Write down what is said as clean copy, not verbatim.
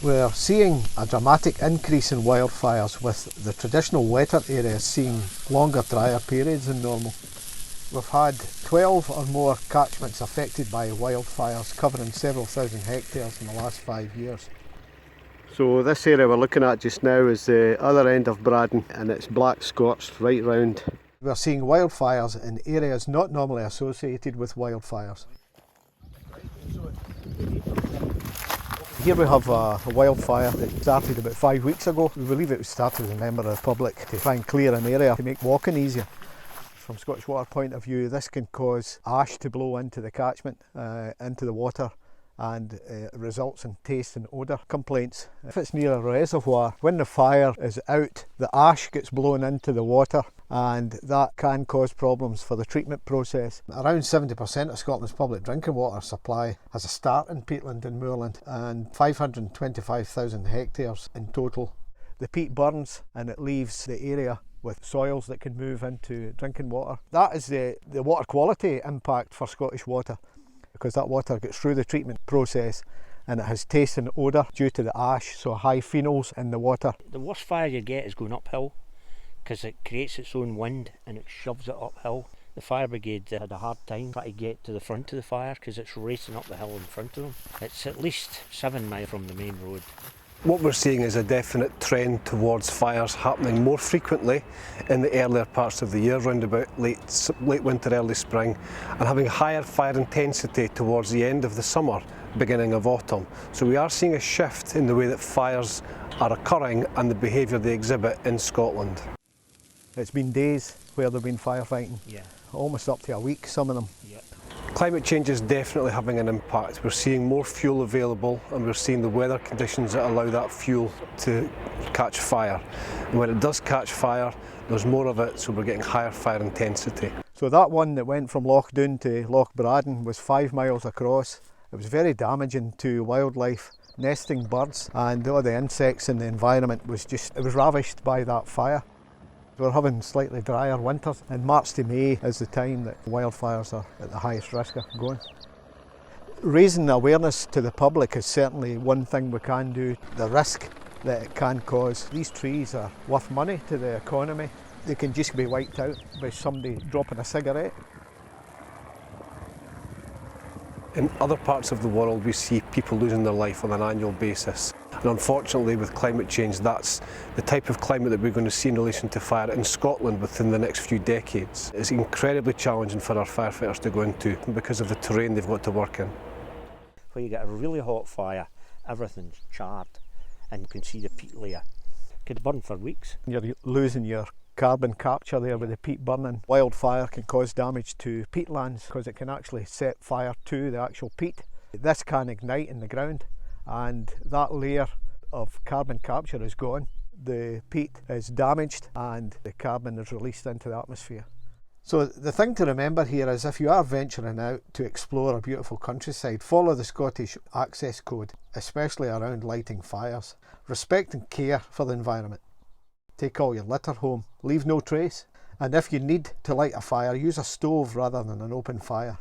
We're seeing a dramatic increase in wildfires, with the traditional wetter areas seeing longer drier periods than normal. We've had 12 or more catchments affected by wildfires, covering several thousand hectares in the last 5 years. So this area we're looking at just now is the other end of Braddon, and it's black scorched right round. We're seeing wildfires in areas not normally associated with wildfires. Here we have a wildfire that started about 5 weeks ago. We believe it was started as a member of the public to try and clear an area to make walking easier. From Scottish Water point of view, this can cause ash to blow into the catchment, into the water, and results in taste and odour complaints. If it's near a reservoir, when the fire is out, the ash gets blown into the water, and that can cause problems for the treatment process. Around 70% of Scotland's public drinking water supply has a start in peatland and moorland, and 525,000 hectares in total. The peat burns and it leaves the area with soils that can move into drinking water. That is the water quality impact for Scottish Water, because that water gets through the treatment process and it has taste and odour due to the ash, so high phenols in the water. The worst fire you get is going uphill, because it creates its own wind and it shoves it uphill. The fire brigade had a hard time trying to get to the front of the fire because it's racing up the hill in front of them. It's at least 7 miles from the main road. What we're seeing is a definite trend towards fires happening more frequently in the earlier parts of the year, round about late winter, early spring, and having higher fire intensity towards the end of the summer, beginning of autumn. So we are seeing a shift in the way that fires are occurring and the behaviour they exhibit in Scotland. It's been days where they've been firefighting, almost up to a week, some of them. Yeah. Climate change is definitely having an impact. We're seeing more fuel available, and we're seeing the weather conditions that allow that fuel to catch fire. And when it does catch fire, there's more of it, so we're getting higher fire intensity. So that one that went from Loch Doon to Loch Braddon was 5 miles across. It was very damaging to wildlife, nesting birds, and all the insects in the environment was ravished by that fire. We're having slightly drier winters, and March to May is the time that wildfires are at the highest risk of going. Raising awareness to the public is certainly one thing we can do. The risk that it can cause. These trees are worth money to the economy. They can just be wiped out by somebody dropping a cigarette. In other parts of the world, we see people losing their life on an annual basis. And unfortunately, with climate change, that's the type of climate that we're going to see in relation to fire in Scotland within the next few decades. It's incredibly challenging for our firefighters to go into because of the terrain they've got to work in. When you get a really hot fire, everything's charred and you can see the peat layer. It could burn for weeks. You're losing your carbon capture there with the peat burning. Wildfire can cause damage to peatlands because it can actually set fire to the actual peat. This can ignite in the ground, and that layer of carbon capture is gone. The peat is damaged and the carbon is released into the atmosphere. So the thing to remember here is, if you are venturing out to explore a beautiful countryside, follow the Scottish Access Code, especially around lighting fires. Respect and care for the environment. Take all your litter home, leave no trace, and if you need to light a fire, use a stove rather than an open fire.